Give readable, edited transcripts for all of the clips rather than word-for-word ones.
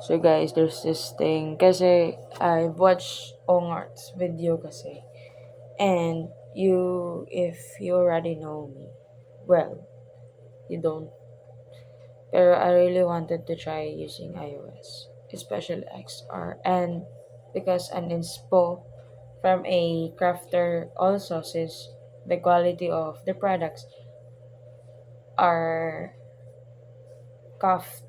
So guys, there's this thing kasi I watched Ongart's video kasi. And if you already know me, well, you don't. Pero I really wanted to try using iOS, especially XR. And because an inspo from a crafter also, since the quality of the products are cuff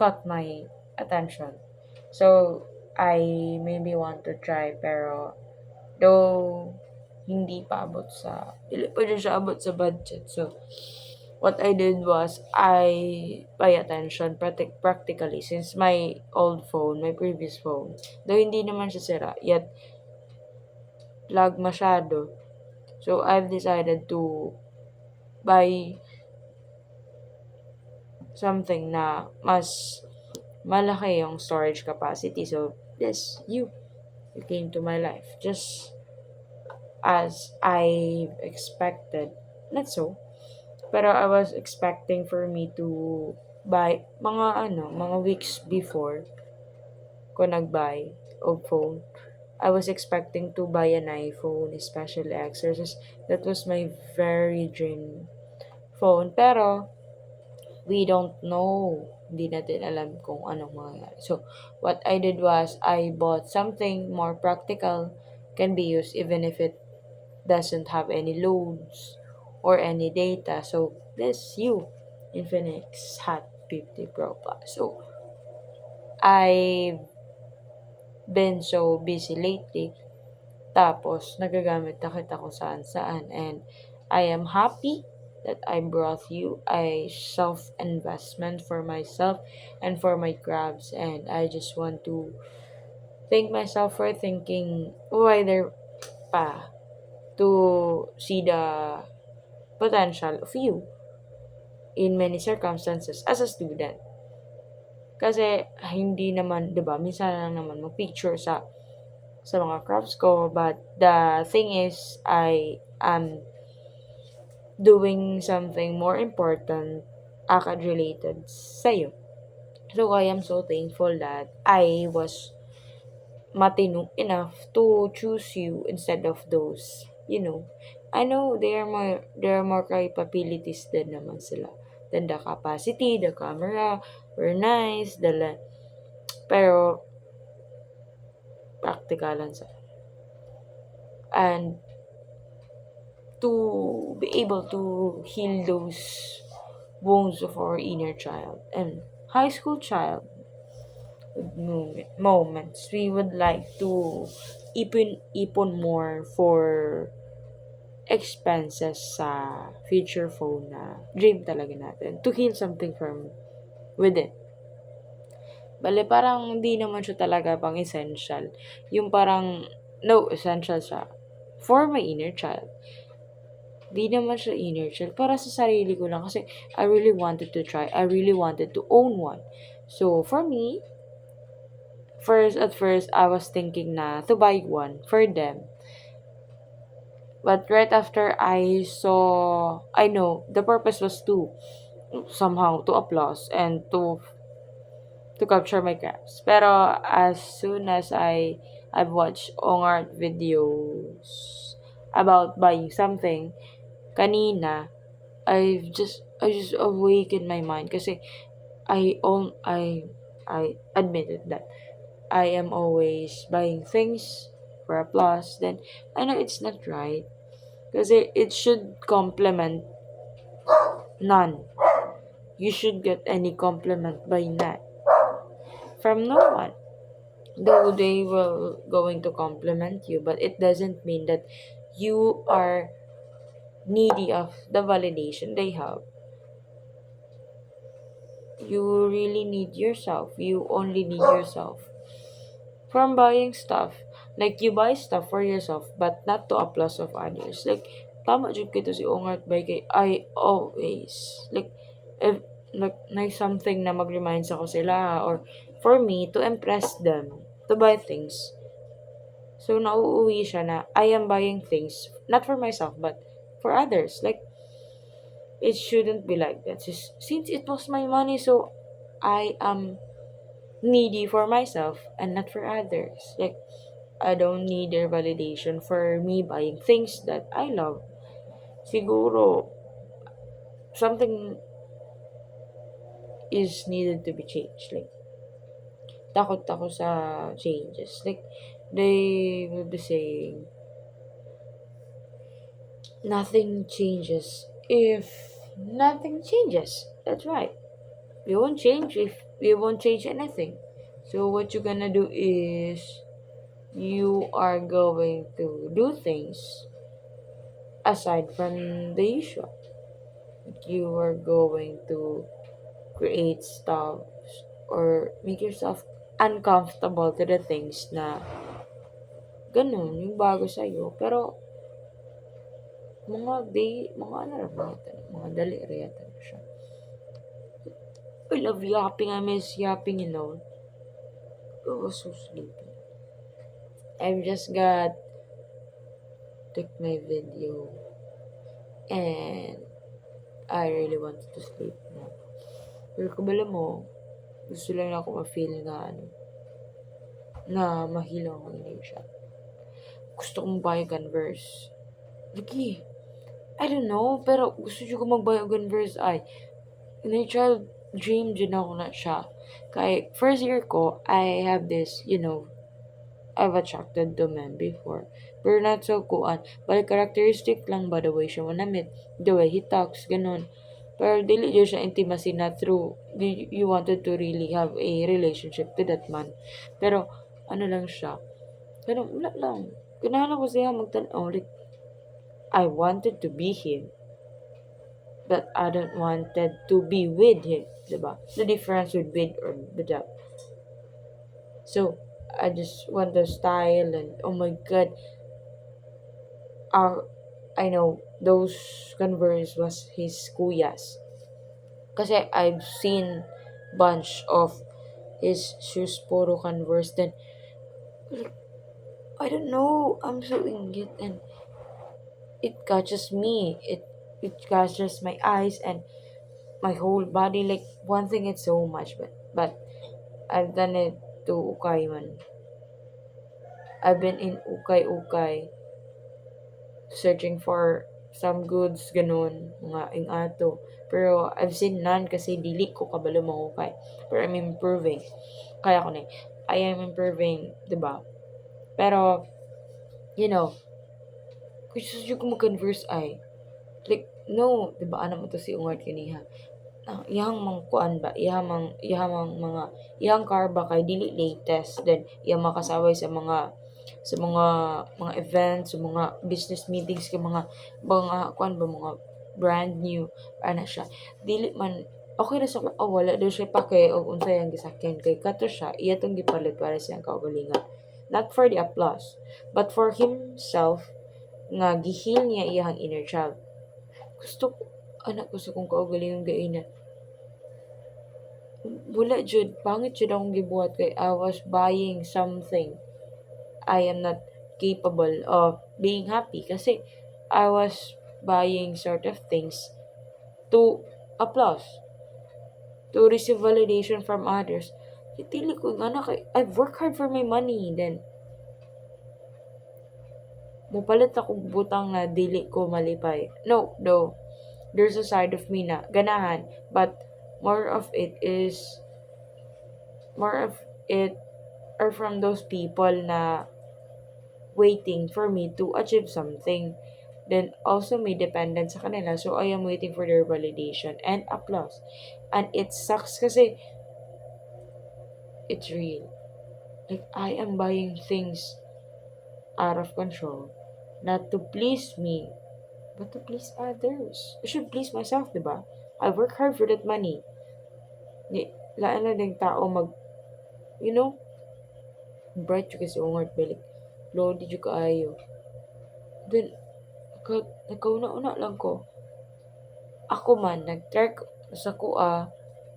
caught my attention. So I maybe want to try, pero though hindi pa abot sa hindi pa rin siya abot sa budget. So what I did was I pay attention practically, since my old phone, my previous phone, though hindi naman siya sira, yet lag masyado. So I've decided to buy something na mas malaki yung storage capacity. So this, you came to my life just as I expected. Not so, pero I was expecting for me to buy mga weeks before ko nag-buy of phone. I was expecting to buy an iPhone, especially XR. That was my very dream phone. Pero we don't know. Hindi natin alam kung anong mangyayari. So, what I did was, I bought something more practical, can be used even if it doesn't have any loads or any data. So, this Infinix Hot 50 Pro Plus. So, I've been so busy lately. Tapos, nagagamit na kita kung saan-saan. And I am happy that I brought you a self-investment for myself and for my crabs. And I just want to thank myself for thinking wider pa to see the potential of you in many circumstances as a student. Kasi hindi naman, 'di ba, minsan lang naman mag-picture sa mga crops ko, but the thing is I am doing something more important acad related sa'yo. So I am so thankful that I was matino enough to choose you instead of those, I know there are more capabilities din naman sila than the capacity, the camera were nice, pero practicalan sa and to be able to heal those wounds of our inner child and high school child moments. We would like to ipon more for expenses sa future phone na dream talaga natin to heal something from within. Bale, parang hindi naman siya talaga pang essential. Yung parang, no, essential siya for my inner child. Di naman siya inner child. Para sa sarili ko lang. Kasi I really wanted to try. I really wanted to own one. So, for me, at first, I was thinking na to buy one for them. But right after I know, the purpose was to somehow to applause and to capture my crafts. Pero as soon as I've watched Ongart videos about buying something, kanina, I just awakened my mind kasi I admitted that I am always buying things for applause. Then I know it's not right kasi it should complement none. You should get any compliment by none from no one. Though they will going to compliment you, but it doesn't mean that you are needy of the validation they have. You really need yourself. You only need yourself. From buying stuff, like you buy stuff for yourself, but not to applause of others. Like, tama jud kito si Ongart by kay I always, like, if, like something na mag-remind sa ko sila, or for me, to impress them, to buy things. So, nauuwi siya na I am buying things, not for myself, but for others. Like, it shouldn't be like that. Since it was my money, so I am needy for myself and not for others. Like, I don't need their validation for me buying things that I love. Siguro, something is needed to be changed. Like, takot ako sa changes. Like, they will be saying, nothing changes if nothing changes. That's right. We won't change if we won't change anything. So what you're gonna do is you are going to do things aside from the usual. You are going to create stuff or make yourself uncomfortable to the things na ganun, yung bago sa'yo. Pero mga ano lang, mga dali yata na siya. I love yapping, I miss yapping, you know. I was so sleepy. I've just got took my video and I really wanted to sleep na. Pero kabala mo, gusto lang ako ma-feel na na mahilo ako hindi siya. Gusto kong buy Converse. Lagi, I don't know, pero gusto ko mag-buy Converse ay. Child dream din ako na siya. Kaya first year ko, I have this, I've attracted to men before. Pero not so kuan. But characteristic lang ba the way siya manamit, the way he talks, ganun. Pero dili dyan siya intimacy na through you wanted to really have a relationship to that man. Pero ano lang siya. Pero wala lang. Kailangan ko siya magtanaw. Like, I wanted to be him. But I don't wanted to be with him. Diba? The difference with or without. So, I just want the style and oh my god, I know those Converse was his kuyas. Kasi I've seen bunch of his shoes puro Converse. Then, I don't know, I'm so ingit and it catches me. It catches my eyes and my whole body. Like, one thing it's so much, but I've done it to Ukay man. I've been in Ukay searching for some goods, ganun, mga ato. Pero I've seen none kasi dili ko kabalo mahukay. Pero I'm improving. Kaya ko na I am improving, di ba? Pero, gusto ko mag-converse ay. Like, no, di ba, ano mo to si Ungart kaniha? Iyang kuan ba, iyang car ba kay dili latest, then iyang makasaway sa mga events, sa mga business meetings, kay mga kuan ba, mga brand new ana siya. Dili man okay ra sa wala daw siya pake og unsay ang gisakyan kay kato siya iya tong gipalit para sa iyang kaugalingon. Not for the applause, but for himself nga gihil niya iyang inner child. Gusto ko gusto kong kaugalingon gaina. Wala jud, pangit jud akong gibuhat kay I was buying something I am not capable of being happy kasi I was buying sort of things to applause, to receive validation from others. Dili ko nga na kay I've worked hard for my money, then mupalit ako butang na dili ko malipay. No, though there's a side of me na ganahan, but more of it is more of it are from those people na waiting for me to achieve something. Then also may dependent sa kanila. So I am waiting for their validation and applause. And it sucks kasi it's real. Like, I am buying things out of control. Not to please me, but to please others. I should please myself, diba? I work hard for that money. Laan na ng tao you know, bright yung kasi ungart balik. Low di yung kaayo. Then, nagkauna-una lang ko. Ako man, nag-try sa kuha,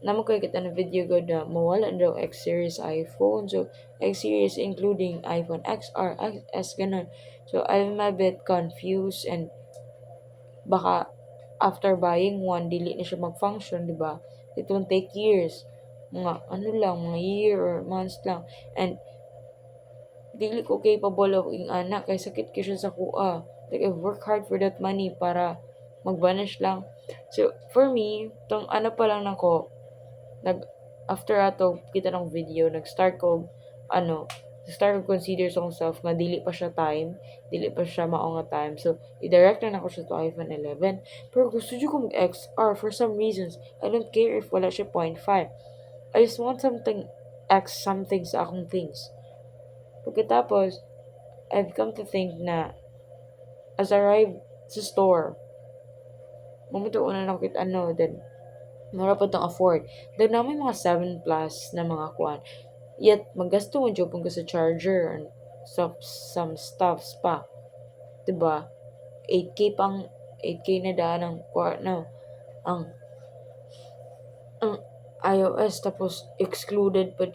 naman kayo kita na video ko na mawala daw X series iPhone. So, X series including iPhone XR, XS, ganun. So, I'm a bit confused and baka after buying one, dili na siya mag-function, di ba? It won't take years. mga ano lang, mga year or months lang. And dili ko capable of ing anak kay sakit siya sa kuha. Like I work hard for that money para mag-vanish lang. So for me, tong ano pa lang nako, nag after ato kita ng video, nag-start ko ano, start ko consider sa akong self nga dili pa siya time, dili pa siya mao nga time. So i-direct na nako siya to iPhone 11. Pero gusto jud ko mag-XR for some reasons. I don't care if wala siya 0.5. I just want something X something sa akong things. Pagkatapos, I've come to think na as I arrive sa store, mamuto una lang kit ano, then mura pa tong afford. Then namin mga 7 plus na mga kuan. Yet, magasto mo dyan kung sa charger and some stuffs pa. Diba? 8K pang, 8K na daan ng no, ang, ang iOS tapos excluded pa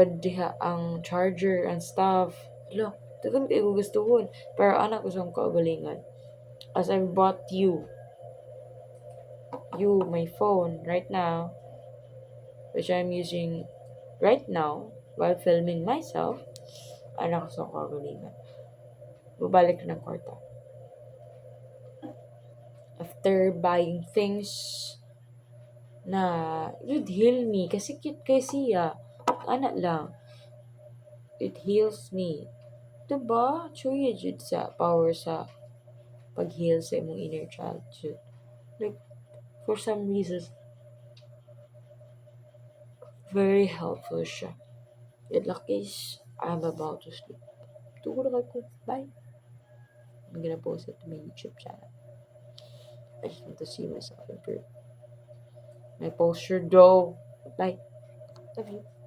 diha ang charger and stuff. Hala, tagang kayo gustuhon. Pero anak ko sa kaugalingan. As I bought you, my phone right now, which I'm using right now while filming myself, anak ko sa kaugalingan. Babalik ng kwarta. After buying things na it heal me kasi cute kay siya. Anak lang. It heals me. Diba? Chuya jud sa power sa pag-heal sa imong inner child jud. Like, for some reasons, very helpful siya. Good luck guys. I'm about to sleep. Tugod ako ko. Bye. I'm gonna post it to my YouTube channel. I just want to see myself improve. My posture though. Bye. Love you.